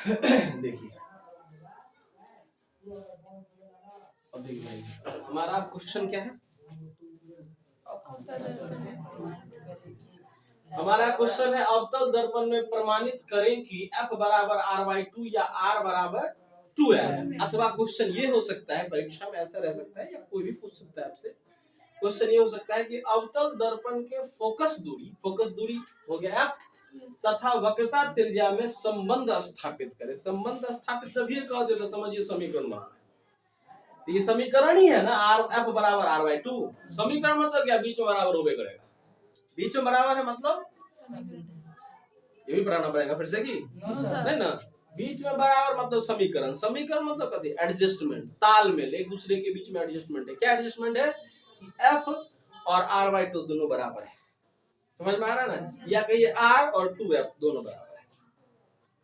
देखिए अब देखिए हमारा क्वेश्चन क्या है, हमारा क्वेश्चन है अवतल दर्पण में प्रमाणित करें कि f बराबर r/2 या r बराबर 2f। अथवा क्वेश्चन ये हो सकता है, परीक्षा में ऐसा रह सकता है या कोई भी पूछ सकता है आपसे, क्वेश्चन ये हो सकता है कि अवतल दर्पण के फोकस दूरी हो गया f तथा वक्रता त्रिज्या में संबंध स्थापित करें। संबंध स्थापित जब ये कह दे तो समझिए समीकरण बना है। तो ये समीकरण ही है ना, f बराबर r/2। समीकरण मतलब क्या, बीच में बराबर होबे करेगा, बीच में बराबर है मतलब ये भी पढ़ाना पड़ेगा फिर से कि नहीं ना, बीच में बराबर मतलब समीकरण, समीकरण मतलब कहते हैं एडजस्टमेंट, तालमेल, एक दूसरे के बीच में एडजस्टमेंट है। क्या एडजस्टमेंट है कि f और r/2 दोनों बराबर है, समझ में आ रहा है ना, या कहिए r और 2f दोनों बराबर है,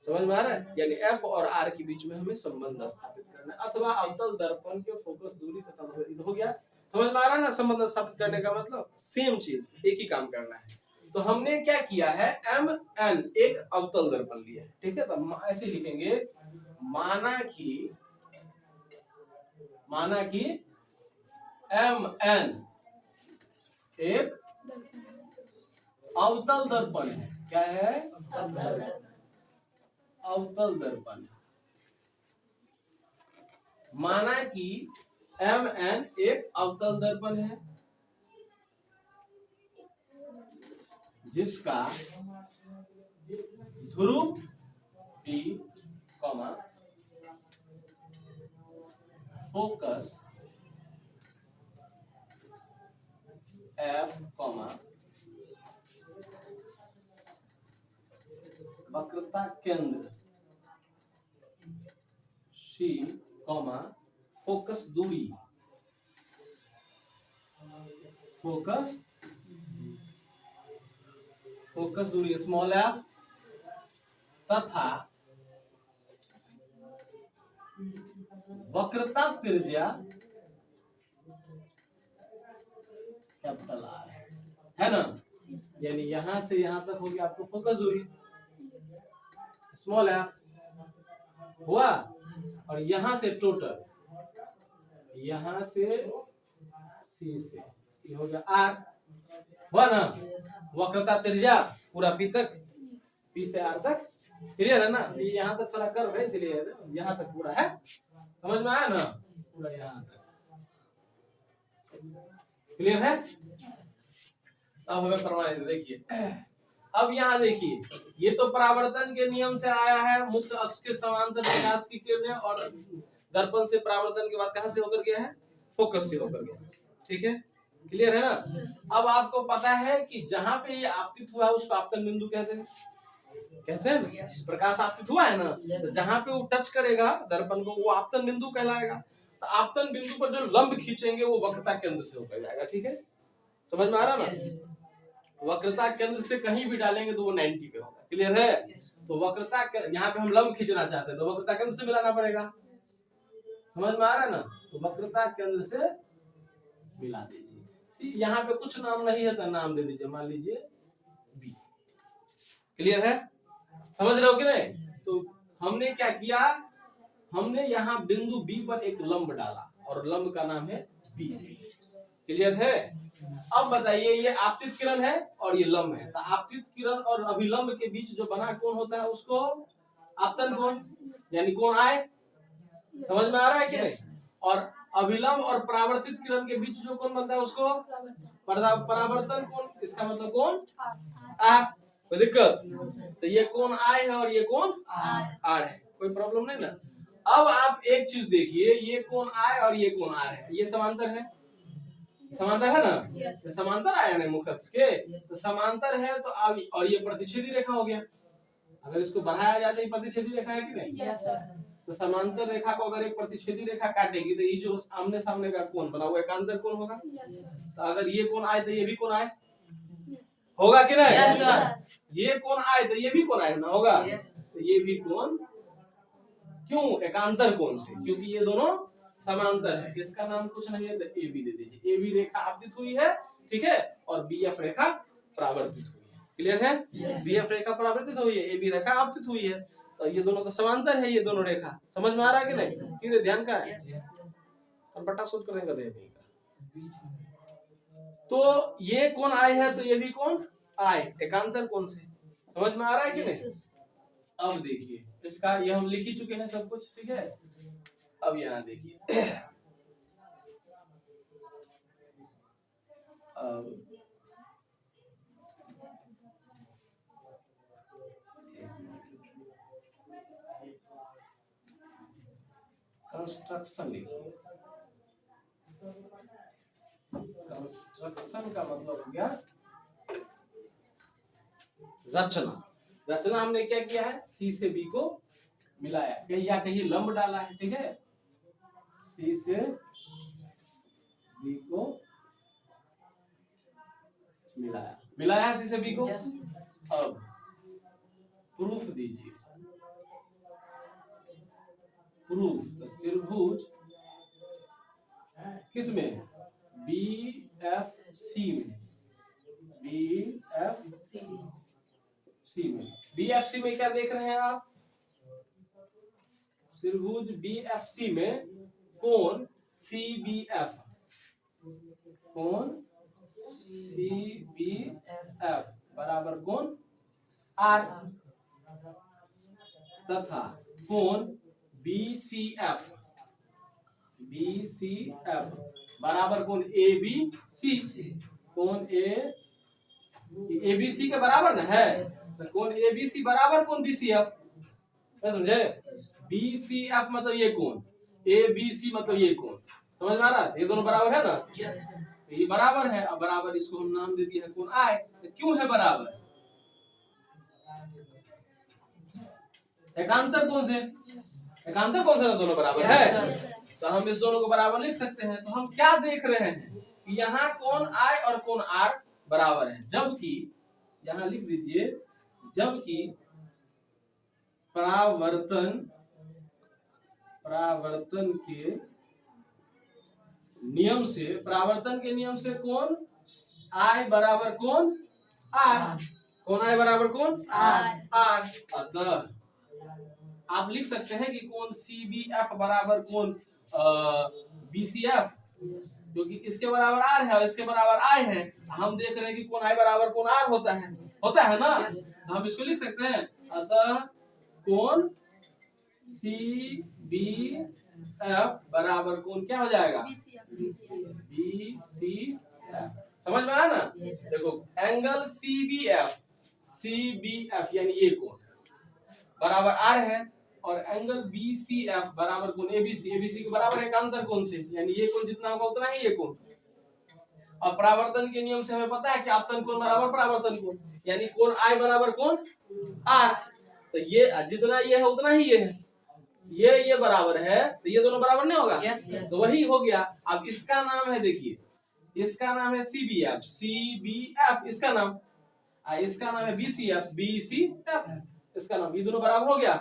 समझ में आ रहा है, यानी f और r के बीच में हमें संबंध स्थापित करना है। अथवा अवतल दर्पण के फोकस दूरी तथा हो गया, समझ में आ रहा है ना, संबंध स्थापित करने का मतलब सेम चीज, एक ही काम करना है। तो हमने क्या किया है, mn एक अवतल दर्पण लिया है, ठीक है। तो ऐसे लिखेंगे, माना कि mn एक अवतल दर्पण है। क्या है, अवतल दर्पण। माना कि mn एक अवतल दर्पण है जिसका ध्रुव P, फोकस F, वक्रता केंद्र C, फोकस दूरी स्मॉल f तथा वक्रता त्रिज्या कैपिटल R है ना, यानी यहां से यहां तक हो गया आपको फोकस दूरी स्मॉल f हुआ, और यहां से टोटल, यहां से C से ये हो गया R हुआ ना, वक्रता त्रिज्या पूरा P तक, P से R तक, क्लियर है ना। ये यहाँ तक थोड़ा कर्व है इसलिए यहाँ तक पूरा है, समझ में आया ना, पूरा यहाँ तक क्लियर है। अब हमें प्रमाणित देखिए, अब यहाँ देखिए, ये तो परावर्तन के नियम से आया है, मुक्त अक्ष के समांतर प्रकाश की किरणें, और दर्पण से परावर्तन के बाद कहां से होकर गया है, फोकस से होकर गया, ठीक है, क्लियर है ना। अब आपको पता है कि जहां पे ये आपतित हुआ है उसको आपतन बिंदु कहते हैं ना, प्रकाश आपतित हुआ है ना, तो जहां पे वो टच करेगा दर्पण को वो आपतन बिंदु कहलाएगा। तो आपतन बिंदु पर जो लंब खींचेंगे वो वक्रता केंद्र से होकर जाएगा, ठीक है, समझ में आ रहा ना। वक्रता केंद्र से कहीं भी डालेंगे तो वो 90 पे होगा, क्लियर है। तो वक्रता यहाँ पे हम लंब खींचना चाहते हैं तो वक्रता केंद्र से मिलाना पड़ेगा, समझ में आ रहा है ना। तो वक्रता केंद्र से मिला दीजिए। यहाँ पे कुछ नाम नहीं है तो नाम दे दीजिए, मान लीजिए बी, क्लियर है, समझ रहे हो कि नहीं। तो हमने क्या किया, हमने यहाँ बिंदु बी पर एक लंब डाला और लंब का नाम है BC, क्लियर है। अब बताइए, ये आपतित किरण है और ये लंब है, तो आपतित किरण और अभिलंब के बीच जो बना कोण होता है उसको आपतन कोण यानी कोण आए, समझ में आ रहा है कि नहीं। और अभिलंब और परावर्तित किरण के बीच जो कोण बनता है उसको परावर्तन कोण, इसका मतलब कोण R, कोई दिक्कत। तो ये कोण I है और ये कोण R है, कोई प्रॉब्लम नहीं ना। अब आप एक चीज देखिए, ये कोण I और ये कोण R है, ये समांतर है, समांतर है ना, समांतर आया ना मुख अक्ष के, तो समांतर है तो अब, और ये प्रतिच्छेदी रेखा हो गया, अगर इसको बढ़ाया जाए तो ये प्रतिच्छेदी रेखा है कि नहीं। तो समांतर रेखा को अगर एक प्रतिच्छेदी रेखा काटेगी तो ये जो आमने सामने का कोण बना हुआ एकांतर कोण होगा। तो अगर ये कोण आए तो ये भी कोण आए होगा कि नहीं, ये कोण आए तो ये भी कोण आए ना होगा, तो ये भी कोण, क्यों, एकांतर कोण से, क्योंकि ये दोनों समांतर है। इसका नाम कुछ नहीं है तो ए बी दे दीजिए, ए बी रेखा आपतित हुई है, ठीक है, और बी एफ रेखा परावर्तित हुई है, क्लियर है। बी एफ रेखा परावर्तित हुई है, ए बी रेखा आपतित हुई है, तो ये दोनों तो समांतर है, ये दोनों रेखा। समझ में आ रहा है कि नहीं? किरे ध्यान का है, पट्टा सोच कर देंगे देख। तो ये कोण आई है, तो ये भी कोण आई, एकांतर कोण से। समझ में आ रहा है कि नहीं? अब देखिए इसका, ये हम लिख ही चुके हैं सब कुछ, ठीक है। अब यहाँ देखिए, अब कंस्ट्रक्शन लिखिए। कंस्ट्रक्शन का मतलब हो गया रचना। रचना हमने क्या किया है, सी से बी को मिलाया, कहीं या कहीं लंब डाला है, ठीक है। सी से बी को मिलाया, मिलाया है सी से बी को। अब प्रूफ दीजिए, प्रूफ। तो त्रिभुज किसमें, बी एफ सी में, बी एफ सी में। बी एफ सी में क्या देख रहे हैं आप, त्रिभुज बी एफ सी में कोण सी बी एफ, कोण सी बी एफ बराबर कोण आर, तथा कोण B C F, B C F बराबर कोण ए बी सी, कोण ए बी सी के बराबर ना है, तो कोण ए बी सी बराबर कोण बी सी एफ। समझे, बी सी एफ मतलब ये कोण, ए बी सी मतलब ये कोण। समझ में आ रहा है, ये दोनों बराबर है ना, तो ये बराबर है। अब बराबर इसको हम नाम दे दिया है कोण आई। तो क्यों है बराबर, एकांतर कोण से, एकांतर कोण से ना दोनों बराबर है, तो हम इस दोनों को बराबर लिख सकते हैं। तो हम क्या देख रहे हैं कि यहाँ कोण आई और कोण आर बराबर है, जबकि यहाँ लिख दीजिए, जबकि परावर्तन के नियम से, परावर्तन के नियम से कोण आई बराबर कोण आर, कोण आई बराबर कोण आर। अतः आप लिख सकते हैं कि कोण सी बी एफ बराबर कोण बी सी एफ, क्योंकि इसके बराबर आर है और इसके बराबर आई है। हम देख रहे हैं कि कोण आई बराबर कोण आर होता है ना, तो हम इसको लिख सकते हैं। अतः कोण सी बी एफ बराबर कोण क्या हो जाएगा, बी सी एफ। समझ में आया ना? देखो एंगल सी बी एफ यानी ये कोण बराबर आर है, और एंगल बी सी एफ बराबर कोण ए बी सी के बराबर है एकांतर कोण से, यानी ये कोण जितना होगा उतना ही ये कोण। और परावर्तन के नियम से हमें पता है कि आपतन कोण बराबर परावर्तन कोण, यानी कोण आई बराबर कोण आर। तो ये जितना ये है उतना ही ये है, ये बराबर है, तो ये दोनों बराबर नहीं होगा। तो वही हो गया। अब इसका नाम है, देखिए इसका नाम है सी बी एफ इसका नाम, इसका नाम है बी सी एफ इसका नाम, ये दोनों बराबर हो गया।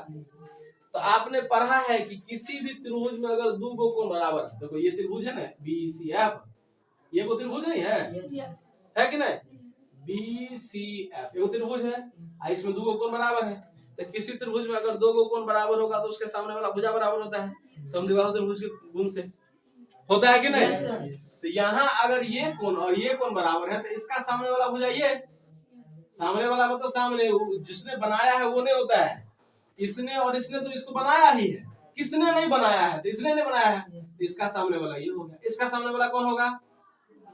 तो आपने पढ़ा है कि किसी भी त्रिभुज में अगर दो गो कोण बराबर, देखो ये त्रिभुज है ना बी सी एफ, ये को त्रिभुज नहीं है, है कि नहीं, बी सी एफ ये त्रिभुज है, इसमें दो गो कोण बराबर है। तो किसी त्रिभुज में अगर दो गो कोण बराबर होगा तो उसके सामने वाला भुजा बराबर होता है, समद्विबाहु त्रिभुज के गुण से होता है कि नहीं। तो यहाँ अगर ये कोण और ये कोण बराबर है, तो इसका सामने वाला भुजा ये, सामने वाला मतलब सामने जिसने बनाया है वो नहीं होता है, इसने और इसने तो इसको बनाया ही है, किसने नहीं बनाया है, तो इसने नहीं बनाया है, तो इसका सामने वाला ये होगा। इसका सामने वाला कौन होगा,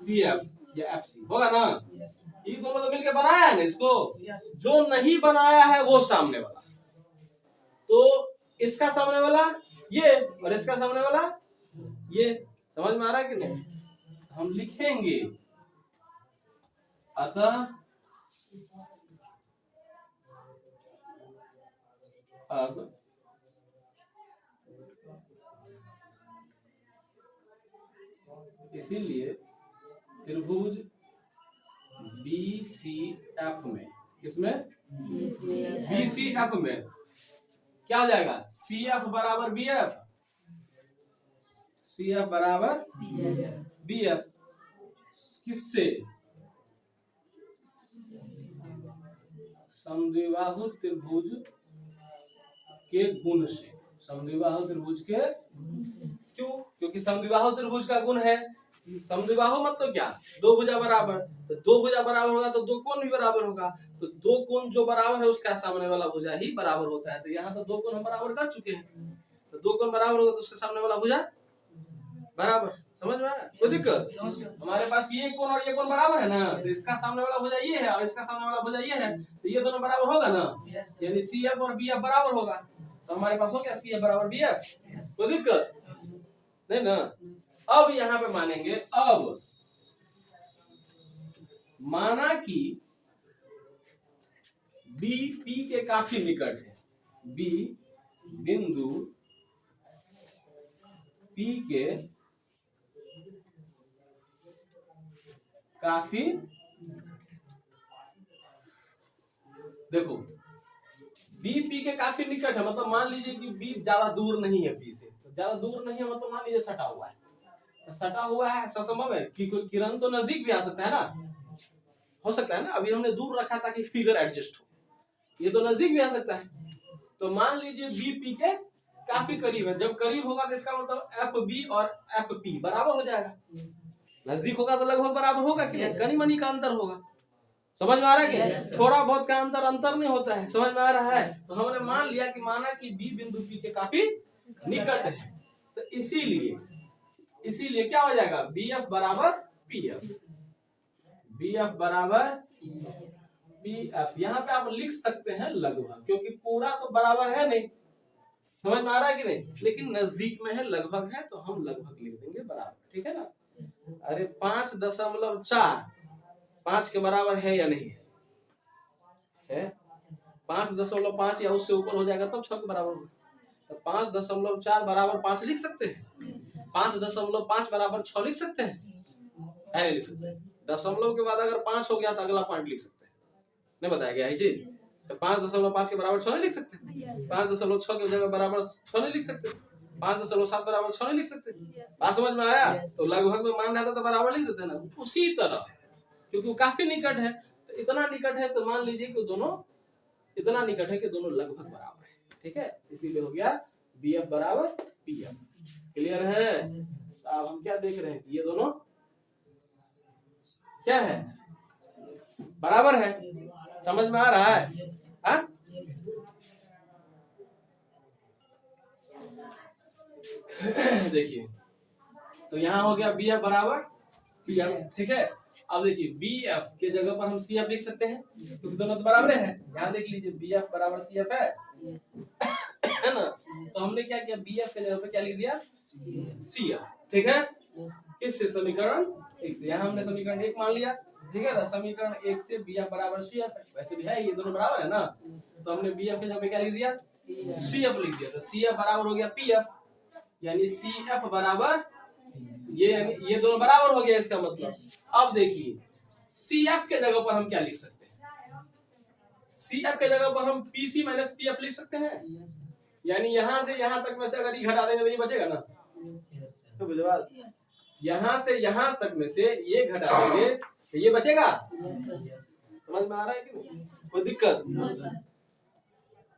सी एफ या एफ सी होगा ना। ये दोनों तो मिलकर बनाया है ना इसको, जो नहीं बनाया है वो सामने वाला। तो इसका सामने वाला ये और इसका सामने वाला ये, समझ में आ रहा है कि नहीं। हम लिखेंगे अतः अब इसीलिए त्रिभुज बी सी एफ में, किसमें, बी सी एफ में क्या हो जाएगा, सी एफ बराबर बी एफ, सी एफ बराबर बी एफ, किससे, समद्विबाहु त्रिभुज के गुण से, समद्विबाहु त्रिभुज के, क्यों? क्योंकि समद्विबाहु त्रिभुज का गुण है, समद्विबाहु मतलब क्या? दो भुजा बराबर, तो दो भुजा बराबर होगा तो दो कोण भी बराबर होगा, तो दो कोण जो बराबर है उसका सामने वाला भुजा ही बराबर होता है। तो यहाँ तो दो कोण हम बराबर कर चुके हैं, तो दो कोण बराबर होगा तो उसके सामने वाला भुजा बराबर। समझ में आया? कोई दिक्कत? हमारे पास ये कोण और ये कोण बराबर है ना, तो इसका सामने वाला भुजा ये है और इसका सामने वाला भुजा ये है, तो ये दोनों बराबर होगा ना, यानी CF और BF बराबर होगा। तो हमारे पास हो गया CF बराबर BF। कोई दिक्कत नहीं ना? अब यहाँ पे मानेंगे, अब माना कि B P के काफी निकट है, B बिंदु P के काफी, देखो B P के काफी निकट है, मतलब मान लीजिए कि B ज्यादा दूर नहीं है P से, तो ज्यादा दूर नहीं है मतलब मान लीजिए सटा हुआ है, तो सटा हुआ है, ऐसा संभव है कि कोई किरण तो नजदीक भी आ सकता है ना, हो सकता है ना। अभी हमने दूर रखा ताकि फिगर एडजस्ट हो, ये तो नजदीक भी आ सकता है। तो मान लीजिए B P के काफी करीब है, जब करीब होगा तो इसका मतलब FB और FP बराबर हो जाएगा, नजदीक होगा तो लगभग बराबर होगा कि नहीं, कनी मनी का अंतर होगा। समझ में आ रहा है कि थोड़ा बहुत का अंतर नहीं होता है, समझ में आ रहा है? तो हमने मान लिया कि माना कि B बिंदु P के काफी निकट है, तो इसीलिए क्या हो जाएगा, BF बराबर PF, BF बराबर PF। यहाँ पे आप लिख सकते हैं लगभग, क्योंकि पूरा तो बराबर है नहीं, समझ में आ रहा है कि नहीं, लेकिन नजदीक में है, लगभग है, तो हम लगभग लिख देंगे बराबर, ठीक है ना। अरे 5.4 5 के बराबर है या नहीं है? 5.5 या उससे ऊपर हो जाएगा तब 6 के बराबर होगा, तो 5.4 बराबर 5 लिख सकते हैं, 5.5 बराबर 6 लिख सकते हैं, है लिख सकते हैं। दशमलव के बाद अगर 5 हो गया तो अगला पॉइंट लिख सकते हैं, नहीं बताया गया ये चीज। तो 5.5 के बराबर 6 नहीं लिख सकते, 5.6 के जगह बराबर 6 नहीं लिख सकते, 5.7 बराबर 6 नहीं लिख सकते। बात समझ में आया? तो लगभग में मान रहता तो बराबर लिख देते ना। उसी तरह क्योंकि वो काफी निकट है, तो इतना निकट है तो मान लीजिए कि दोनों इतना निकट है कि दोनों लगभग बराबर है, ठीक है। इसीलिए हो गया BF बराबर PF। क्लियर है? तो अब हम क्या देख रहे हैं कि ये दोनों क्या है, बराबर है। समझ में आ रहा है? हाँ? देखिए, तो यहाँ हो गया BF बराबर PF, ठीक है। अब देखिए BF के जगह पर हम CF लिख सकते हैं, क्योंकि दोनों तो बराबर है। यहाँ देख लीजिए BF बराबर CF है ना। तो हमने क्या किया, BF के जगह पर क्या लिख दिया, CF, ठीक है। किससे? समीकरण 1 से। यहाँ हमने समीकरण 1 मान लिया, ठीक है। समीकरण 1 से BF बराबर CF है, वैसे भी है, ये दोनों बराबर है ना। तो हमने BF के जगह पे क्या लिख दिया, CF लिख दिया। तो CF बराबर हो गया PF, यानी CF बराबर ये दोनों बराबर हो गया, इसका मतलब। अब देखिए CF के जगह पर हम क्या लिख सकते हैं, CF के जगह पर हम PC माइनस PF लिख सकते हैं, यानी यहाँ से यहाँ तक में से अगर ये घटा देंगे तो ये बचेगा ना, तो बुझवा, यहाँ से यहाँ तक में से ये घटा देंगे तो ये बचेगा। समझ में आ रहा है कि नहीं, कोई दिक्कत?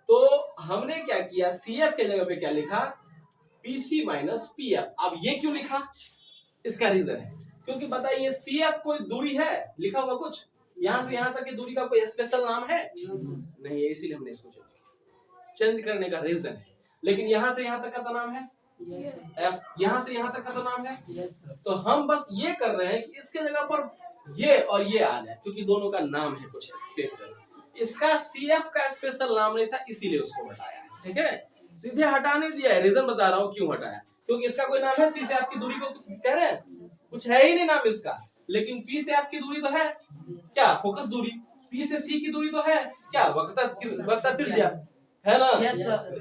तो हमने क्या किया, CF के जगह पे क्या लिखा, PC माइनस PF। अब ये क्यों लिखा, इसका रीजन है, क्योंकि बताइए CF कोई दूरी है, लिखा हुआ कुछ यहाँ से यहाँ तक की दूरी का कोई स्पेशल नाम है नहीं है, इसीलिए हमने इसको चेंज करने का रीजन है। लेकिन यहाँ से यहाँ तक का तो नाम है F, यहाँ से यहाँ तक का तो नाम है, तो हम बस ये कर रहे हैं कि इसके जगह पर ये और ये आ जाए, क्योंकि दोनों का नाम है कुछ स्पेशल। इसका CF का स्पेशल नाम नहीं था, इसीलिए उसको हटाया, ठीक है। सीधे हटाने दिया है, रीजन बता रहा हूँ क्यों हटाया, क्योंकि इसका कोई नाम है, C से आपकी दूरी को कुछ कह रहे हैं, कुछ है ही नहीं नाम इसका। लेकिन P से आपकी दूरी तो है क्या, फोकस दूरी। P से C की दूरी तो है क्या, वक्रता त्रिज्या, है ना।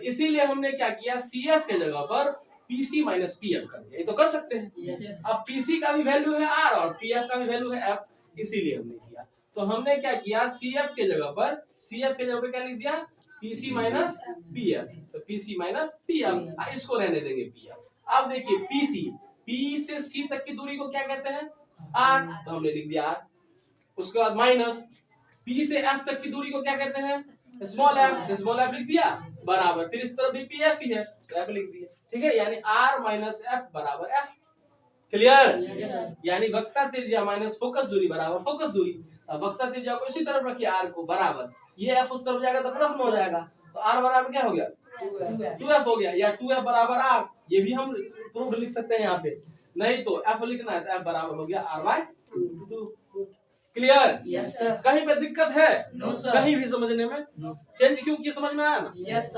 इसीलिए हमने क्या किया, CF के जगह पर PC माइनस PF कर दिया। ये तो कर सकते हैं। अब PC का भी वैल्यू है R और PF का भी वैल्यू है F, इसीलिए हमने किया। तो हमने क्या किया, CF के जगह पर क्या लिख दिया, PC माइनस PF, तो PC माइनस PF, इसको रहने देंगे PF। अब देखिए P से C तक की दूरी को क्या कहते हैं, R, तो हमने लिख दिया R। उसके बाद माइनस P से F तक की दूरी को क्या कहते हैं, स्मॉल f लिख दिया, बराबर, फिर इस तरफ भी पी एफ ही है तो एफ लिख दिया, ठीक है। यानी आर माइनस एफ बराबर एफ। क्लियर? यानी वक्ता त्रिज्या माइनस फोकस दूरी बराबर फोकस दूरी। अब वक्ता त्रिज्या को इसी तरफ रखिए आर को बराबर, ये एफ उस तरफ जाएगा तो प्लस में हो जाएगा, तो आर बराबर क्या हो गया 2f हो गया, या 2f बराबर आर, ये भी हम प्रूफ लिख सकते हैं यहाँ पे। नहीं तो एफ लिखना है तो एफ बराबर हो गया R by 2। Clear? Yes sir. कहीं पे दिक्कत है? No sir. कहीं भी समझने में? नो चेंज क्यों किया समझ में आया ना? Yes sir.